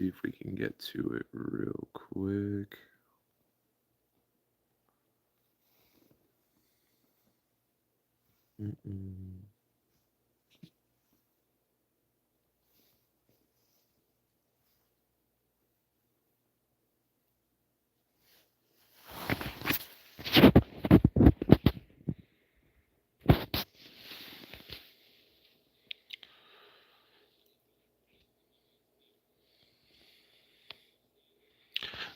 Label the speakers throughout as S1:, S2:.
S1: see if we can get to it real quick.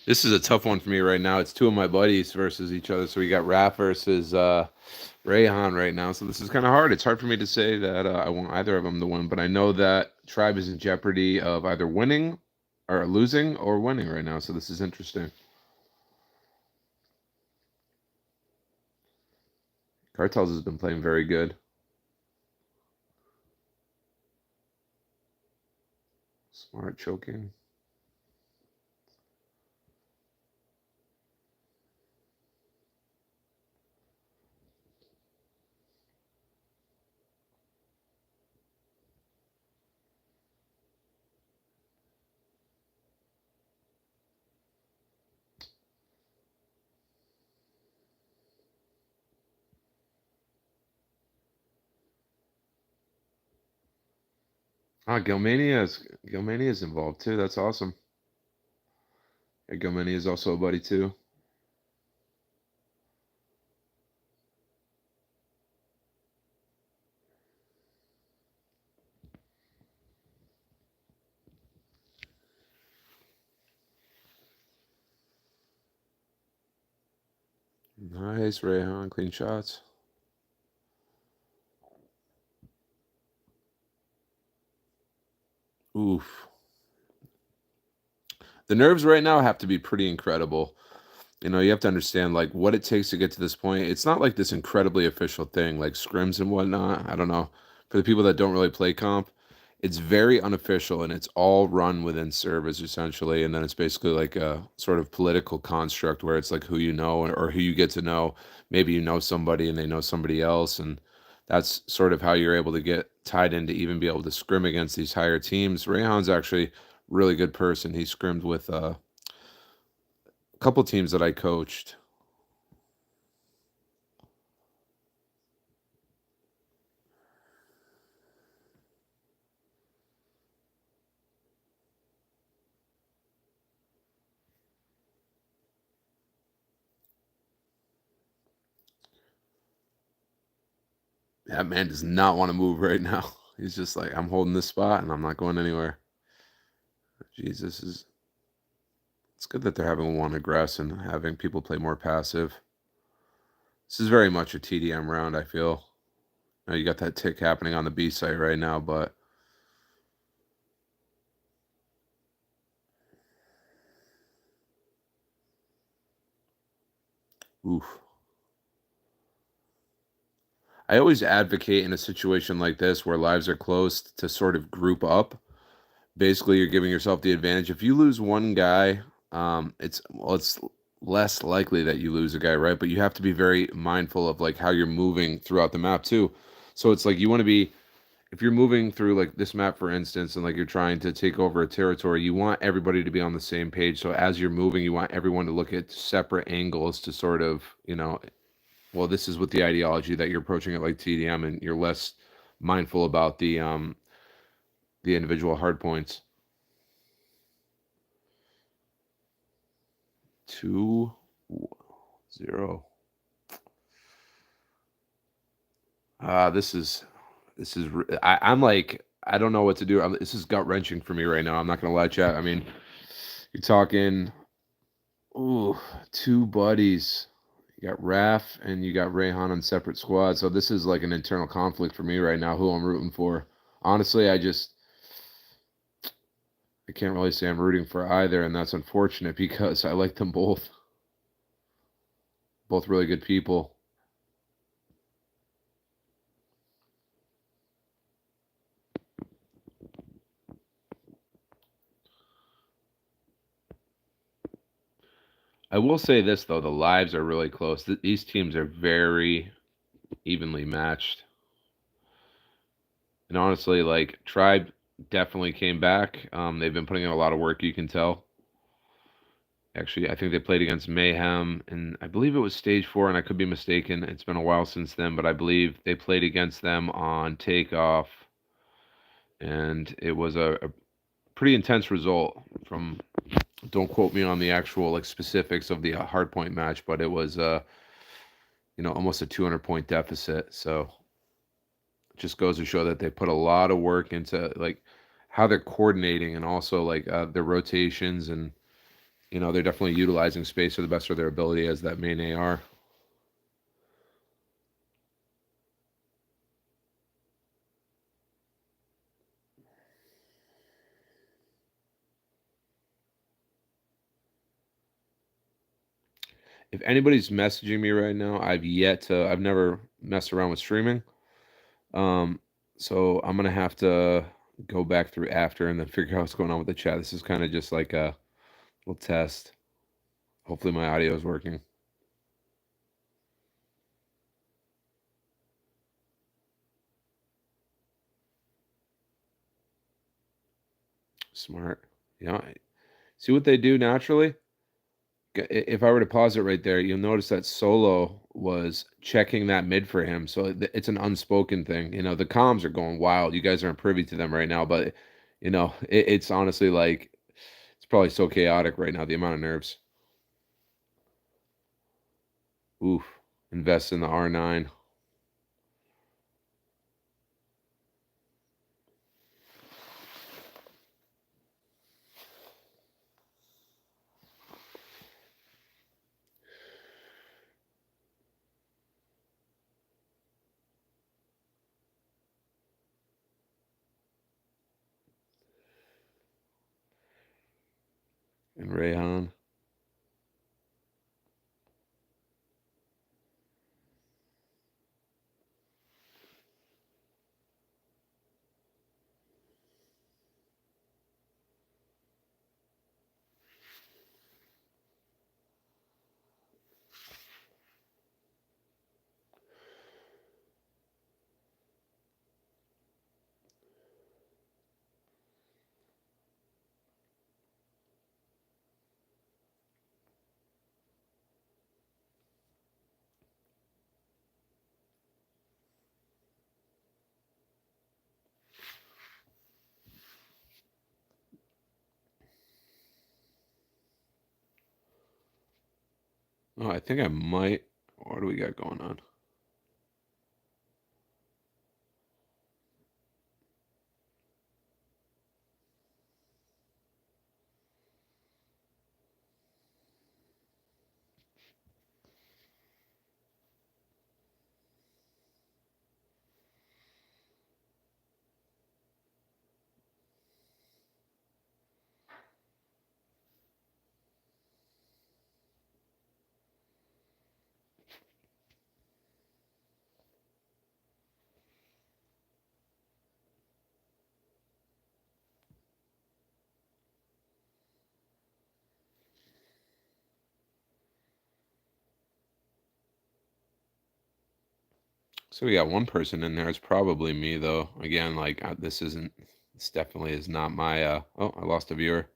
S1: This is a tough one for me right now. It's two of my buddies versus each other. So we got Raph versus Rayhan right now. So this is kind of hard. It's hard for me to say that I want either of them to win, but I know that Tribe is in jeopardy of either winning or losing or winning right now. So this is interesting. Cartels has been playing very good. Smart choking. Gilmania is involved too. That's awesome. Yeah, Gilmania is also a buddy too. Nice, Rayhan. Clean shots. Oof. The nerves right now have to be pretty incredible. You have to understand like what it takes to get to this point. It's not like this incredibly official thing like scrims and whatnot. I don't know. For the people that don't really play comp, it's very unofficial and it's all run within servers essentially. And then it's basically like a sort of political construct where it's like who you know or who you get to know. Maybe you know somebody and they know somebody else. And that's sort of how you're able to get tied in to even be able to scrim against these higher teams. Rayhan's actually a really good person. He scrimmed with a couple teams that I coached. That man does not want to move right now. He's just like, I'm holding this spot and I'm not going anywhere. Jesus is. It's good that they're having one aggress and having people play more passive. This is very much a TDM round, I feel. Now you got that tick happening on the B site right now, but oof. I always advocate in a situation like this where lives are close to sort of group up. Basically, you're giving yourself the advantage. If you lose one guy, it's less likely that you lose a guy, right? But you have to be very mindful of like how you're moving throughout the map too. So it's like you want to be if you're moving through like this map, for instance, and like you're trying to take over a territory, you want everybody to be on the same page. So as you're moving, you want everyone to look at separate angles to sort of, well, this is with the ideology that you're approaching it like TDM, and you're less mindful about the individual hard points. 2-0. I'm like, I don't know what to do. This is gut wrenching for me right now. I'm not gonna lie, chat. I mean, you're talking, ooh, two buddies. You got Raph and you got Rayhan on separate squads. So this is like an internal conflict for me right now. Who I'm rooting for? Honestly, I can't really say I'm rooting for either, and that's unfortunate because I like them both. Both really good people. I will say this though, the lives are really close. These teams are very evenly matched. And honestly, like Tribe definitely came back. They've been putting in a lot of work, you can tell. Actually, I think they played against Mayhem, and I believe it was Stage 4, and I could be mistaken. It's been a while since then, but I believe they played against them on Takeoff, and it was a pretty intense result. From Don't quote me on the actual like specifics of the hardpoint match, but it was almost a 200-point deficit. So it just goes to show that they put a lot of work into like how they're coordinating and also like their rotations, and they're definitely utilizing space to the best of their ability as that main AR. If anybody's messaging me right now, I've never messed around with streaming. Um, so I'm gonna have to go back through after and then figure out what's going on with the chat. This is kind of just like a little test. Hopefully my audio is working. Smart. Yeah. See what they do naturally? If I were to pause it right there, you'll notice that Solo was checking that mid for him. So it's an unspoken thing. The comms are going wild. You guys aren't privy to them right now, but it's honestly like it's probably so chaotic right now, the amount of nerves. Oof. Invest in the R9. And Rayhan. Oh, I think I might. What do we got going on? So we got one person in there. It's probably me though. Again, like this definitely is not my oh, I lost a viewer.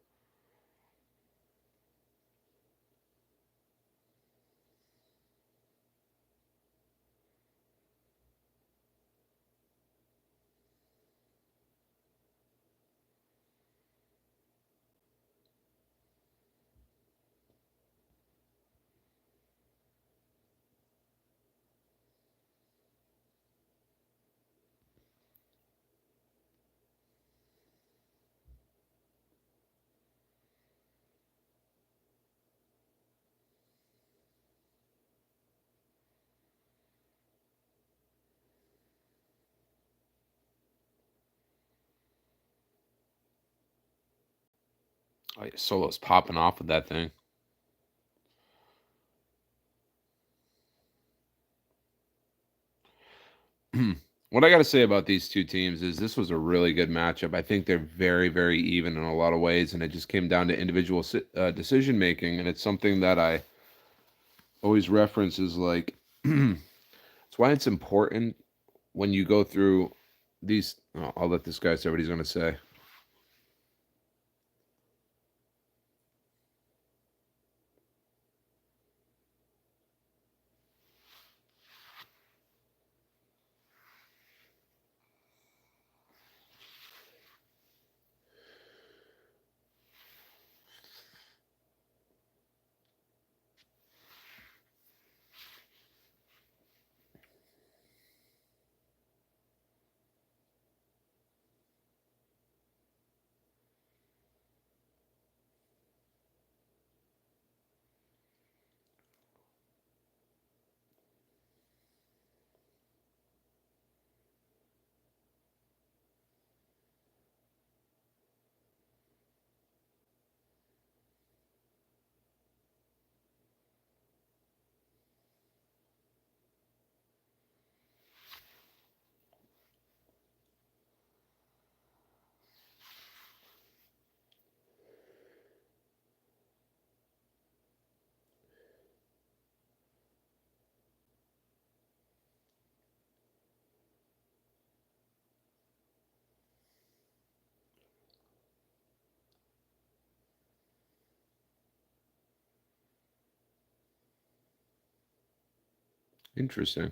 S1: Oh, yeah, Solo's popping off with that thing. What I got to say about these two teams is this was a really good matchup. I think they're very, very even in a lot of ways, and it just came down to individual decision making. And it's something that I always reference is like, it's why it's important when you go through these. Oh, I'll let this guy say what he's going to say. Interesting.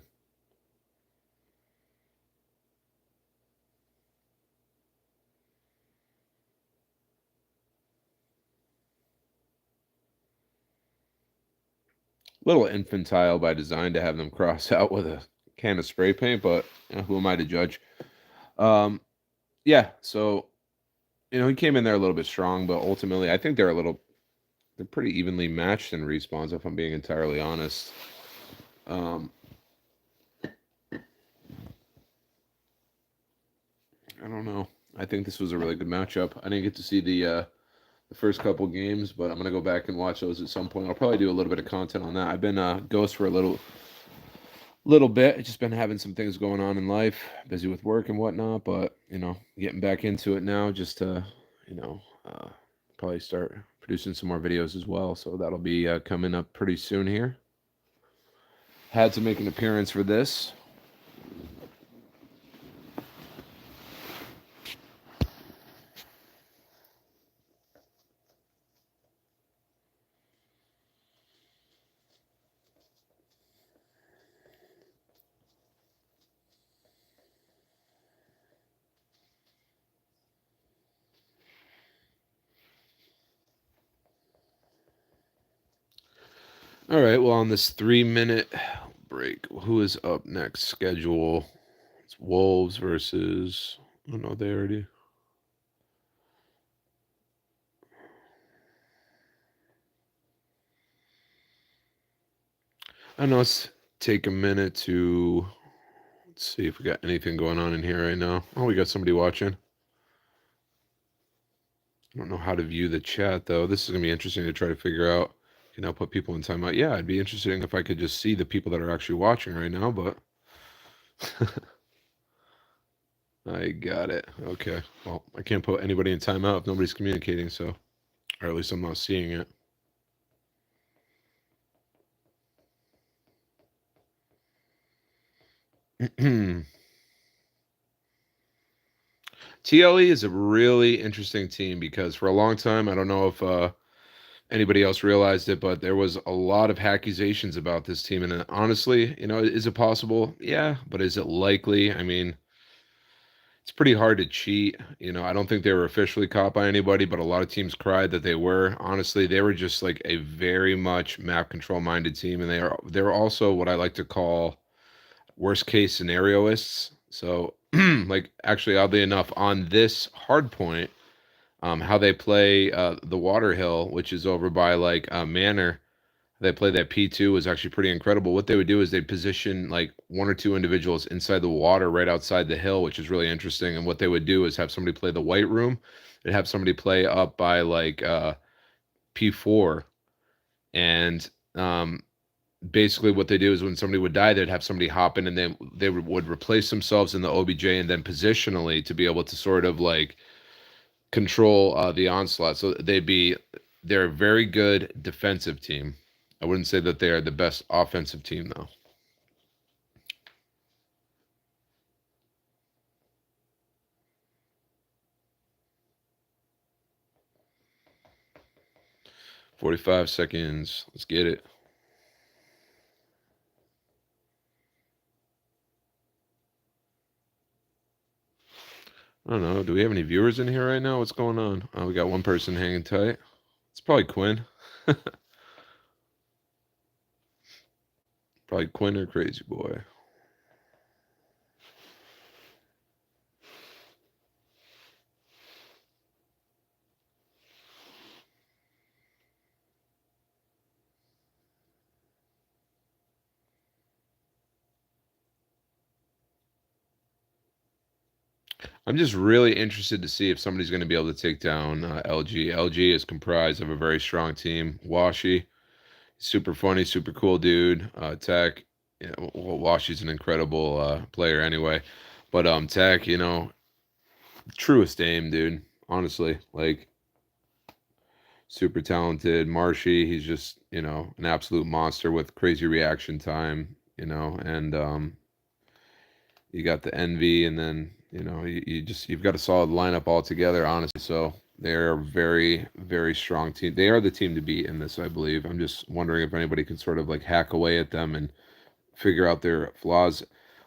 S1: Little infantile by design to have them cross out with a can of spray paint, but who am I to judge? Um, yeah, so he came in there a little bit strong, but ultimately, I think they're pretty evenly matched in respawns, if I'm being entirely honest. Um, I don't know. I think this was a really good matchup. I didn't get to see the first couple games, but I'm gonna go back and watch those at some point. I'll probably do a little bit of content on that. I've been ghost for a little bit. I've just been having some things going on in life, busy with work and whatnot, but getting back into it now just to, probably start producing some more videos as well. So that'll be coming up pretty soon here. Had to make an appearance for this. All right, well, on this 3-minute break, who is up next? Schedule. It's Wolves versus. Oh no, they already. I know. Let's take a minute to. Let's see if we got anything going on in here right now. Oh, we got somebody watching. I don't know how to view the chat though. This is gonna be interesting to try to figure out. Put people in timeout. Yeah, it'd be interesting if I could just see the people that are actually watching right now, but I got it. Okay. Well, I can't put anybody in timeout if nobody's communicating, so or at least I'm not seeing it. TLE is a really interesting team because for a long time, I don't know if anybody else realized it, but there was a lot of accusations about this team. And honestly, is it possible? Yeah, but is it likely? I mean, it's pretty hard to cheat. I don't think they were officially caught by anybody, but a lot of teams cried that they were. Honestly, they were just like a very much map control minded team, and they're also what I like to call worst case scenarioists. So, like, actually, oddly enough, on this hard point, how they play the Water Hill, which is over by like Manor, they play that P2 was actually pretty incredible. What they would do is they'd position like one or two individuals inside the water right outside the hill, which is really interesting. And what they would do is have somebody play the White Room, they'd have somebody play up by like P4, and basically what they do is when somebody would die, they'd have somebody hop in and then they would replace themselves in the OBJ and then positionally to be able to sort of like control the onslaught. So they're a very good defensive team. I wouldn't say that they are the best offensive team though. "45 seconds. Let's get it." I don't know. Do we have any viewers in here right now? What's going on? We got one person hanging tight. It's probably Quinn. Probably Quinn or Crazy Boy. I'm just really interested to see if somebody's going to be able to take down LG. LG is comprised of a very strong team. Washi, super funny, super cool dude. Tech, well, Washi's an incredible player anyway. But Tech, truest aim, dude. Honestly, like super talented. Marshy, he's just an absolute monster with crazy reaction time. And you got the envy, and then you've got a solid lineup altogether, honestly. So they're a very, very strong team. They are the team to beat in this, I believe. I'm just wondering if anybody can sort of like hack away at them and figure out their flaws.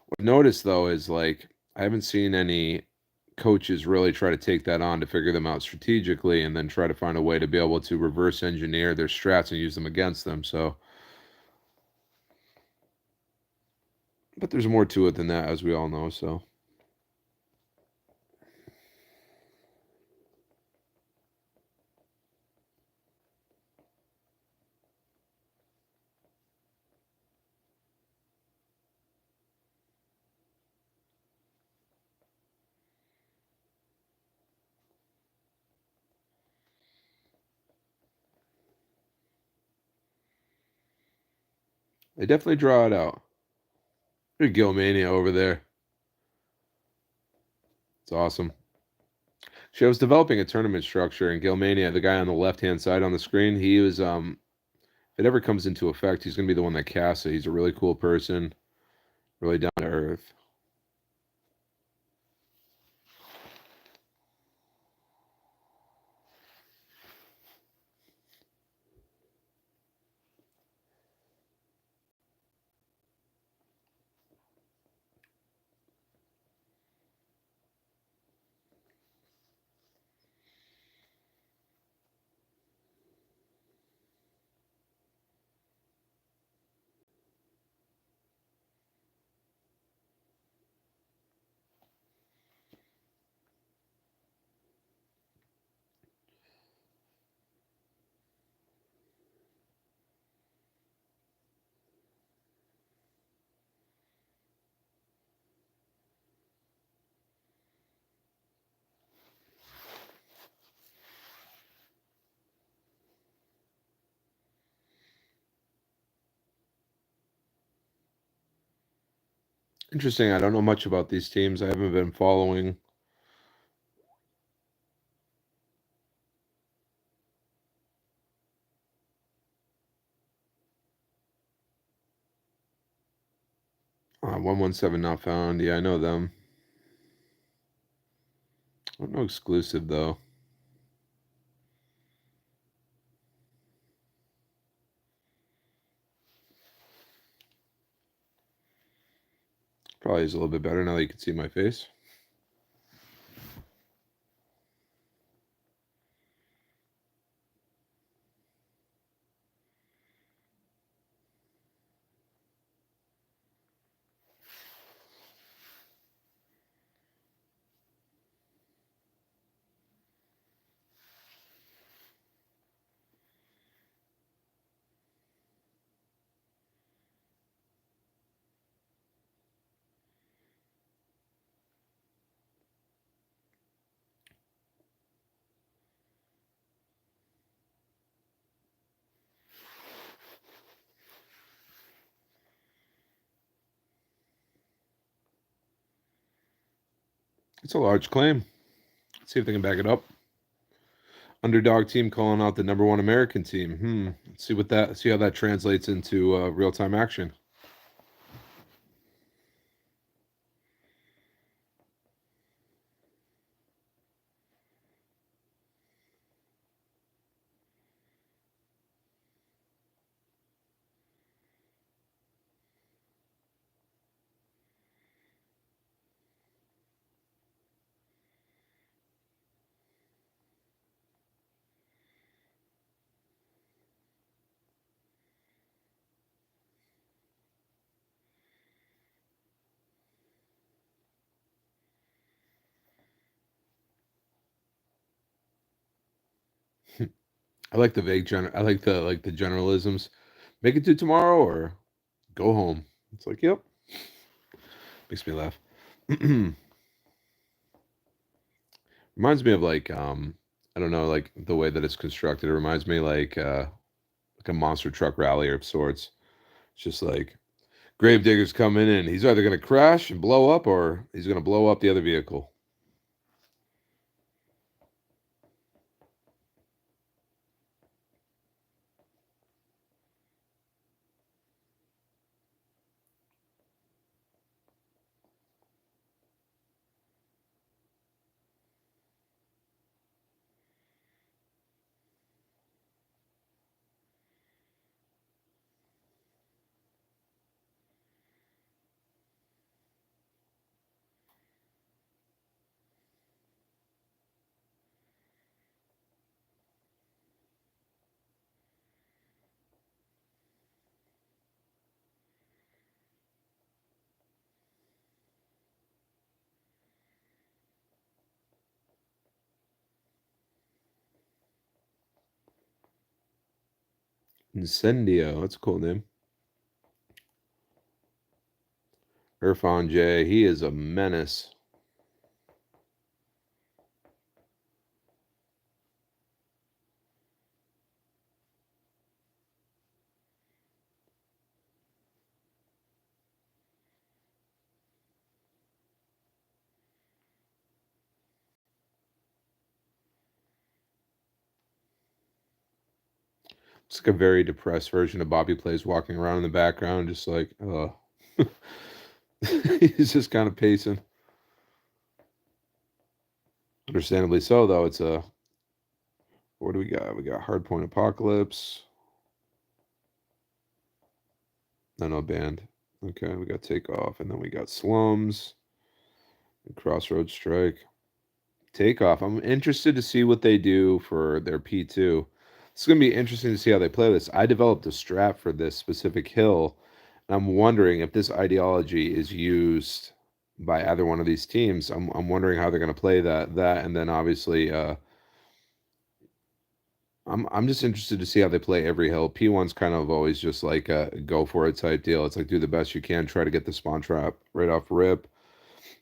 S1: What I've noticed though is like I haven't seen any coaches really try to take that on to figure them out strategically and then try to find a way to be able to reverse engineer their strats and use them against them. So, but there's more to it than that, as we all know. So, they definitely draw it out. There's Gilmania over there. It's awesome. She was developing a tournament structure, and Gilmania, the guy on the left-hand side on the screen, he was if it ever comes into effect, he's gonna be the one that casts it. He's a really cool person, really down to earth. Interesting. I don't know much about these teams. I haven't been following. 117 not found. Yeah, I know them. I don't know exclusive though. Probably is a little bit better now that you can see my face. It's a large claim. Let's see if they can back it up. Underdog team calling out the number one American team. Let's see what that. See how that translates into real time action. I like the vague I like the generalisms. Make it to tomorrow or go home. It's like, yep. Makes me laugh. Reminds me of I don't know, like the way that it's constructed. It reminds me like a monster truck rally of sorts. It's just like Gravedigger's coming in. He's either gonna crash and blow up or he's gonna blow up the other vehicle. Incendio. That's a cool name. Irfan J. He is a menace. It's like a very depressed version of Bobby Plays walking around in the background, just like, he's just kind of pacing. Understandably so, though. It's a what do we got? We got Hardpoint Apocalypse. No band. Okay, we got Takeoff, and then we got Slums and Crossroads Strike. Takeoff. I'm interested to see what they do for their P2. It's going to be interesting to see how they play this. I developed a strat for this specific hill, and I'm wondering if this ideology is used by either one of these teams. I'm wondering how they're going to play that, and then obviously, I'm just interested to see how they play every hill. P1's kind of always just like a go for it type deal. It's like do the best you can, try to get the spawn trap right off rip,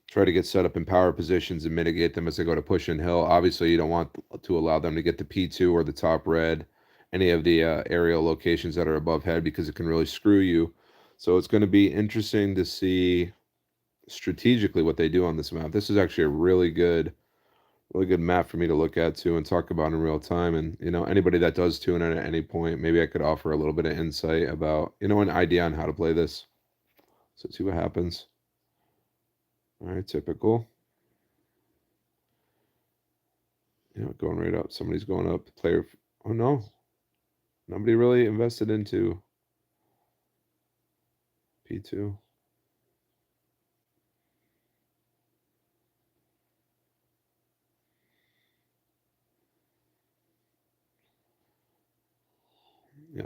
S1: try to get set up in power positions and mitigate them as they go to push and hill. Obviously, you don't want to allow them to get the P2 or the top red, any of the aerial locations that are above head because it can really screw you. So it's going to be interesting to see strategically what they do on this map. This is actually a really good map for me to look at too and talk about in real time. And anybody that does tune in at any point, maybe I could offer a little bit of insight about an idea on how to play this. So let's see what happens. All right, typical. Going right up. Somebody's going up. Player. Oh no, nobody really invested into P2. Yeah,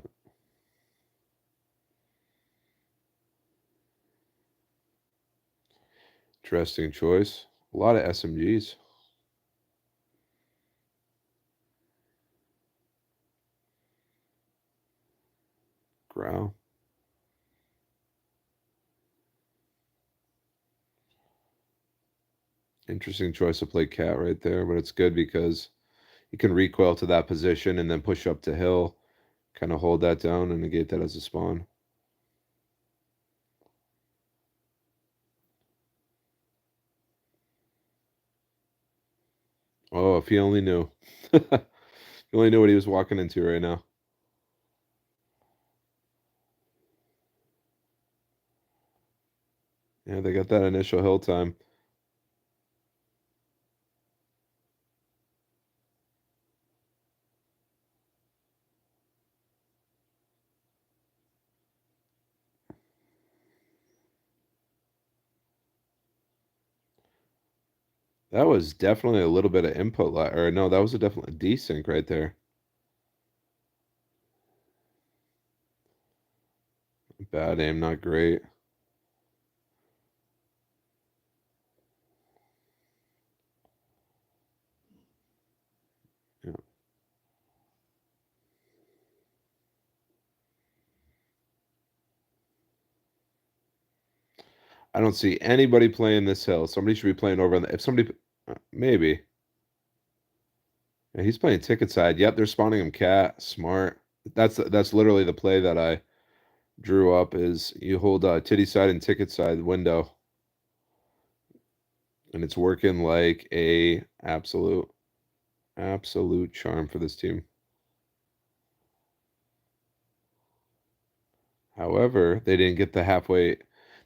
S1: interesting choice. A lot of SMGs. Growl. Interesting choice to play cat right there, but it's good because you can recoil to that position and then push up to hill, kind of hold that down and negate that as a spawn. Oh, if he only knew. He only knew what he was walking into right now. Yeah, they got that initial hill time. That was definitely a little bit of input lag, or no, that was a definitely desync right there. Bad aim, not great. Yeah. I don't see anybody playing this hill. Somebody should be playing over on the. If somebody, maybe. Yeah, he's playing ticket side. Yep, they're spawning him cat. Smart. That's literally the play that I drew up. Is you hold titty side and ticket side window, and it's working like a absolute charm for this team. However, they didn't get the halfway.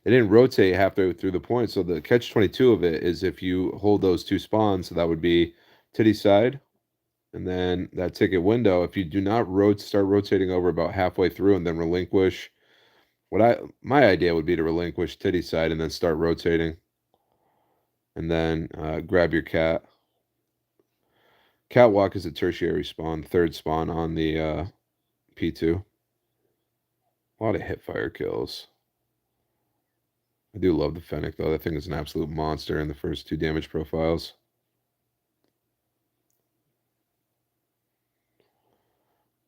S1: They didn't rotate halfway through the point. So the catch 22 of it is if you hold those two spawns, so that would be titty side, and then that ticket window. If you do not start rotating over about halfway through, and then relinquish. My idea would be to relinquish titty side and then start rotating, and then grab your cat. Catwalk is a tertiary spawn, third spawn on the P2. A lot of hip fire kills. I do love the Fennec, though. That thing is an absolute monster in the first two damage profiles.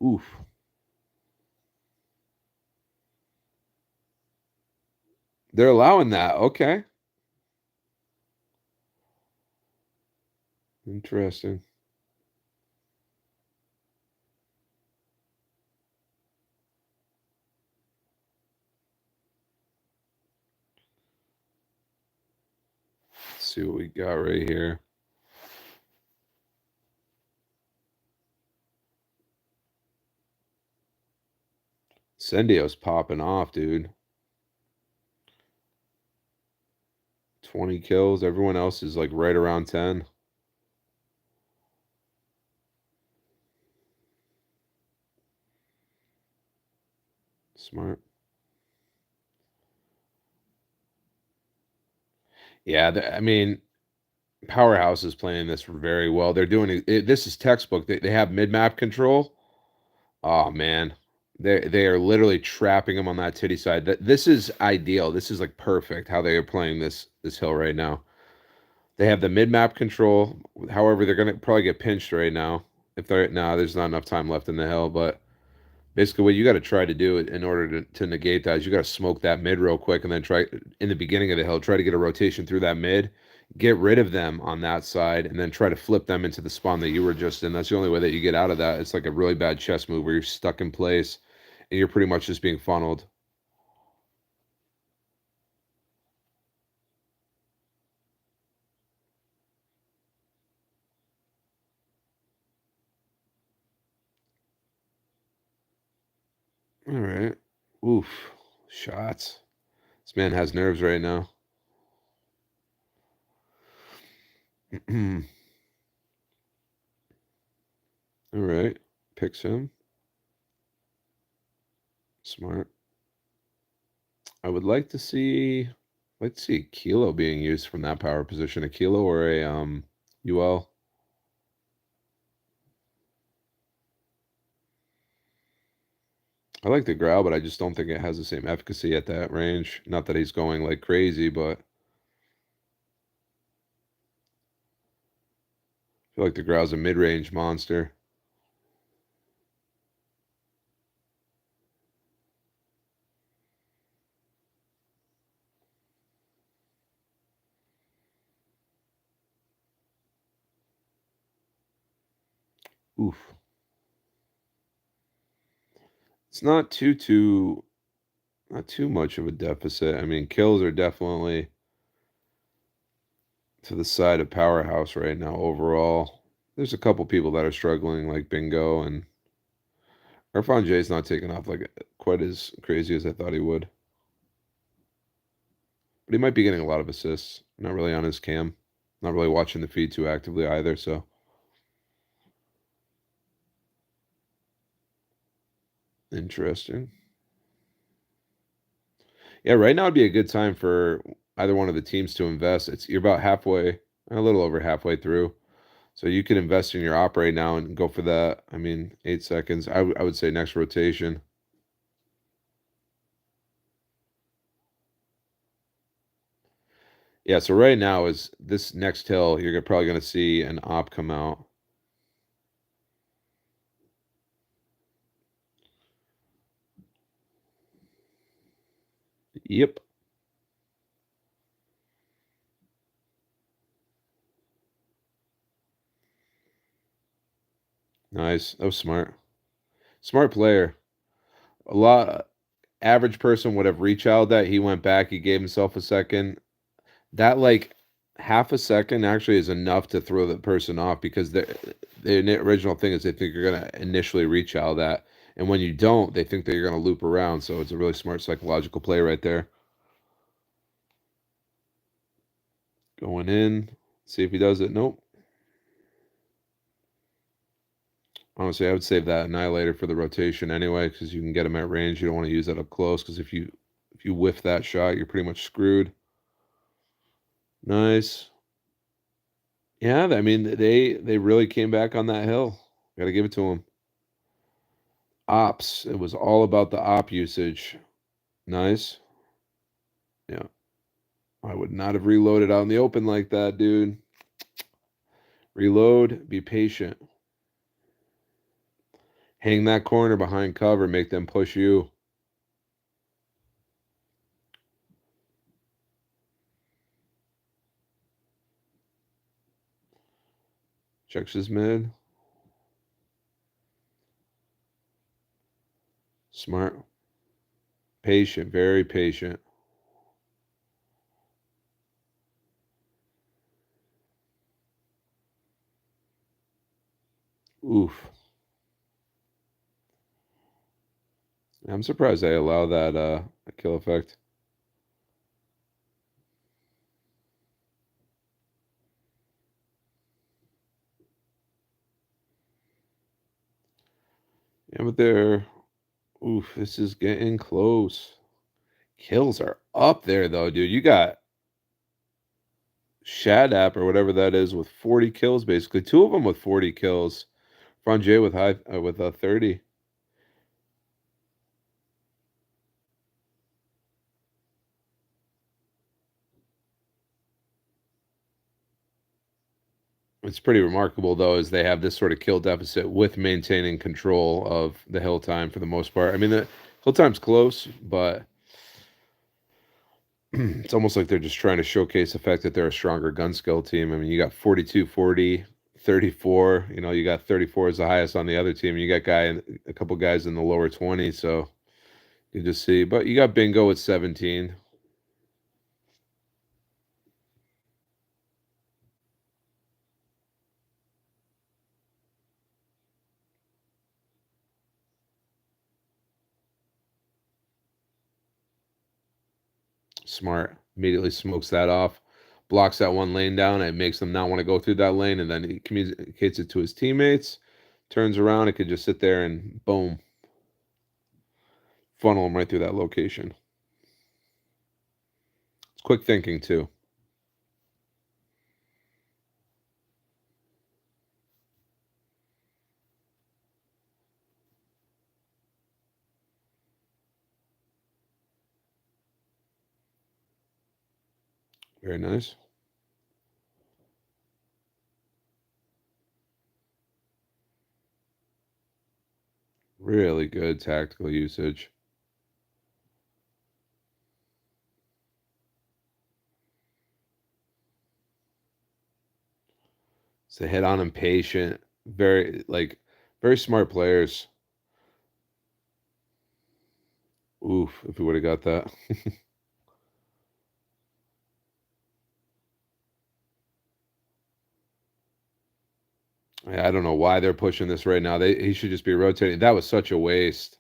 S1: Oof. They're allowing that. Okay. Interesting. Let's see what we got right here. Sendio's popping off, dude. 20 kills. Everyone else is like right around 10. Smart. Yeah, I mean, Powerhouse is playing this very well. They're doing it. This is textbook. They have mid map control. Oh man, they are literally trapping him on that titty side. This is ideal. This is like perfect how they are playing this hill right now. They have the mid map control. However, they're gonna probably get pinched right now. If they're no, there's not enough time left in the hill. But basically, what you got to try to do in order to negate that is you got to smoke that mid real quick, and then try in the beginning of the hill, try to get a rotation through that mid, get rid of them on that side, and then try to flip them into the spawn that you were just in. That's the only way that you get out of that. It's like a really bad chess move where you're stuck in place and you're pretty much just being funneled. All right. Oof. Shots. This man has nerves right now. All right. Picks him. Smart. I would like to see, let's see, Kilo being used from that power position. A Kilo or a UL. I like the growl, but I just don't think it has the same efficacy at that range. Not that he's going like crazy, but I feel like the growl's a mid-range monster. Oof. It's not too much of a deficit. I mean, kills are definitely to the side of Powerhouse right now overall. There's a couple people that are struggling, like Bingo, and Irfan J's not taking off like quite as crazy as I thought he would. But he might be getting a lot of assists. Not really on his cam. Not really watching the feed too actively either, so interesting. Yeah, right now would be a good time for either one of the teams to invest. It's you're about halfway, a little over halfway through. So you can invest in your op right now and go for that. I mean, 8 seconds. I would say next rotation. Yeah, so right now is this next hill, you're probably going to see an op come out. Yep. Nice. That was smart. Smart player. A lot average person would have reach out that he went back, he gave himself a second. That like half a second actually is enough to throw the person off because the original thing is they think you're gonna initially reach out that, and when you don't, they think that you're gonna loop around. So it's a really smart psychological play right there. Going in, see if he does it. Nope. Honestly, I would save that annihilator for the rotation anyway, because you can get him at range. You don't want to use that up close because if you whiff that shot, you're pretty much screwed. Nice. Yeah, I mean they really came back on that hill. Got to give it to them. Ops. It was all about the op usage. Nice. Yeah. I would not have reloaded out in the open like that, dude. Reload, be patient. Hang that corner behind cover, make them push you. Checks his mid. Smart. Patient. Very patient. Oof. I'm surprised they allow that kill effect. Yeah, but they're... Oof, this is getting close. Kills are up there, though, dude. You got Shadap or whatever that is with 40 kills, basically. Two of them with 40 kills. Franjay with with 30. It's pretty remarkable, though, as they have this sort of kill deficit with maintaining control of the hill time for the most part. I mean, the hill time's close, but it's almost like they're just trying to showcase the fact that they're a stronger gun skill team. I mean, you got 42, 40, 34. You know, you got 34 as the highest on the other team. You got a couple guys in the lower 20s, so you just see. But you got Bingo with 17. Smart. Immediately smokes that off, blocks that one lane down. It makes them not want to go through that lane, and then he communicates it to his teammates. Turns around, it could just sit there and boom, funnel him right through that location. It's quick thinking too. Very nice. Really good tactical usage. So hit on him patient. Very smart players. Oof, if we would have got that. I don't know why they're pushing this right now. He should just be rotating. That was such a waste.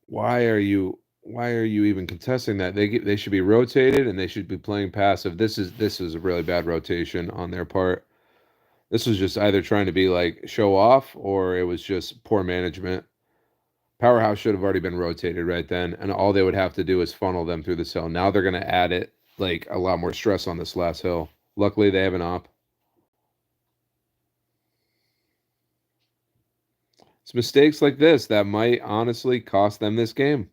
S1: Why are you even contesting that? They should be rotated and they should be playing passive. This is a really bad rotation on their part. This was just either trying to be like show off or it was just poor management. Powerhouse should have already been rotated right then, and all they would have to do is funnel them through this hill. Now they're going to add it like a lot more stress on this last hill. Luckily, they have an op. It's mistakes like this that might honestly cost them this game.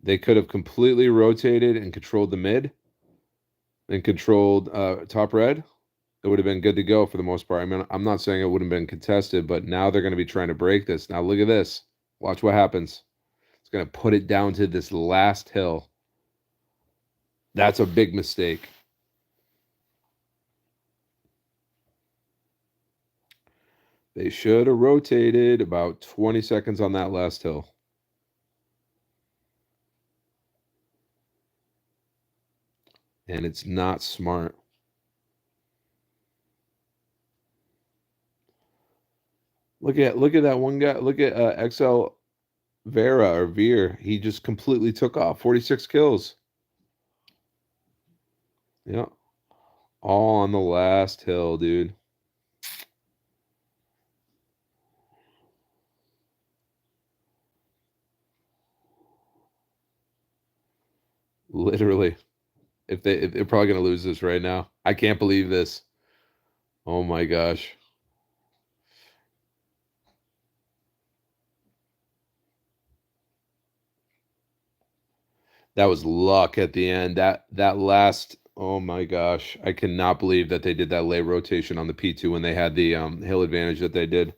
S1: They could have completely rotated and controlled the mid and controlled top red. It would have been good to go for the most part. I mean, I'm not saying it wouldn't have been contested, but now they're going to be trying to break this. Now look at this. Watch what happens. It's going to put it down to this last hill. That's a big mistake. They should have rotated about 20 seconds on that last hill. And it's not smart. Look at that one guy. Look at XL Vera or Veer. He just completely took off. 46 kills. Yeah. All on the last hill, dude. Literally. If they're probably gonna lose this right now. I can't believe this. Oh my gosh. That was luck at the end. That last, oh my gosh. I cannot believe that they did that late rotation on the P2 when they had the hill advantage that they did.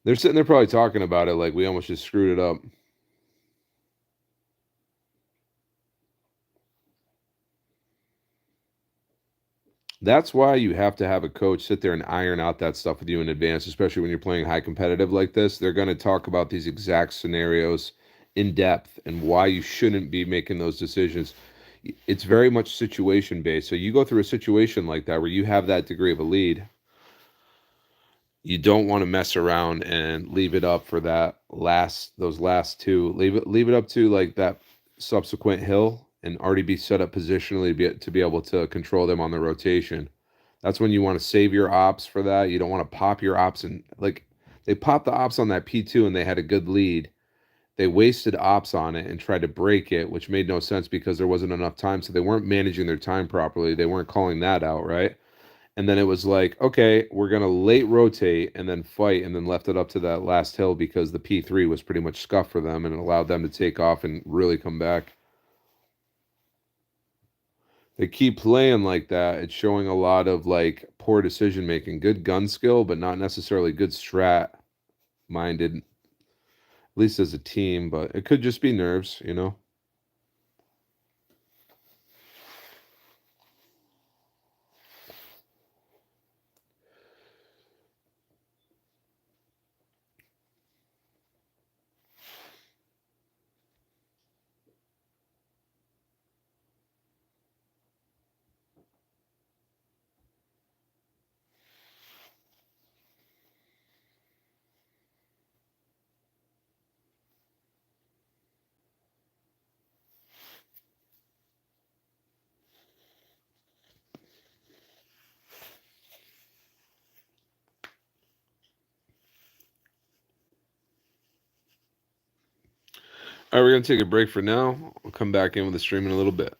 S1: They're sitting there probably talking about it like we almost just screwed it up. That's why you have to have a coach sit there and iron out that stuff with you in advance, especially when you're playing high competitive like this. They're going to talk about these exact scenarios in depth and why you shouldn't be making those decisions. It's very much situation based. So you go through a situation like that where you have that degree of a lead, you don't want to mess around and leave it up for those last two. Leave it up to like that subsequent hill and already be set up positionally to be able to control them on the rotation. That's when you want to save your ops for that. You don't want to pop your ops, and like they popped the ops on that P2 and they had a good lead. They wasted ops on it and tried to break it, which made no sense because there wasn't enough time. So they weren't managing their time properly. They weren't calling that out, right? And then it was like, okay, we're going to late rotate and then fight, and then left it up to that last hill because the P3 was pretty much scuffed for them and it allowed them to take off and really come back. They keep playing like that. It's showing a lot of like poor decision making, good gun skill, but not necessarily good strat minded, at least as a team. But it could just be nerves, you know? All right, we're going to take a break for now. I'll come back in with the stream in a little bit.